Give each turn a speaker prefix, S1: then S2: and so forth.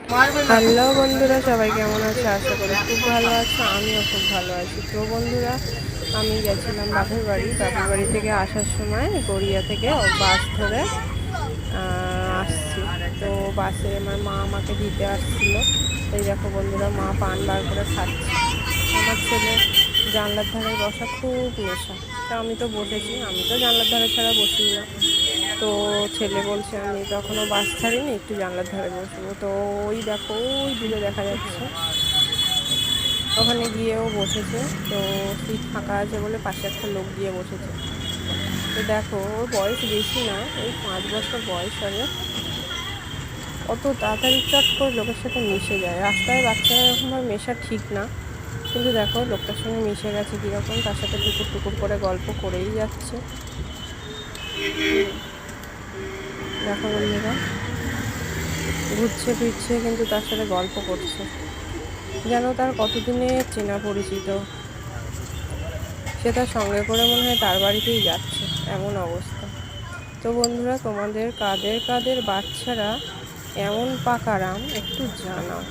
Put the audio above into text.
S1: Hello বন্ধুরা, সবাই কেমন আছে? আশা করি খুব ভালো আছে। আমিও খুব ভালো আছি। তো বন্ধুরা, আমি গেছিলাম বাপের বাড়ি থেকে আসার সময় গড়িয়া থেকে বাস ধরে আসছি। তো বাসে আমার মা আমাকে দিতে আসছিল। এই দেখো বন্ধুরা, মা পান বার করে খাচ্ছে। আমার ছেলে জানলার ধারে বসা খুব নেশা। তো আমি তো বসেছি, আমি তো জানলার ধারে ছাড়া বসি না। তো ছেলে বলছে আমি তখনও বাস ছাড়িনি, একটু জানলার ধারে বসবো। তো ওই দেখো, ওই দূরে দেখা যাচ্ছে, ওখানে গিয়েও বসেছে। তো সিট ফাঁকা আছে বলে পাশে একটা লোক গিয়ে বসেছে। তো দেখো, ওর বয়স বেশি না, ওই 5 বছর বয়স হবে। অত তাড়াতাড়ি চট করে লোকের সাথে মিশে যায়। রাস্তায় বাচ্চারা এরকমভাবে মেশা ঠিক না, কিন্তু দেখো লোকটার সঙ্গে মিশে গেছে কীরকম, তার সাথে টুকুর টুকুর করে গল্প করেই যাচ্ছে। দেখো বন্ধুরা, ঘুরছে ফিরছে কিন্তু তার সাথে গল্প করছে, যেন তার কতদিনের চেনা পরিচিত। সে তার সঙ্গে করে মনে হয় তার বাড়িতেই যাচ্ছে, এমন অবস্থা। তো বন্ধুরা, তোমাদের কাদের কাদের বাচ্চারা এমন পাকারাম একটু জানাও।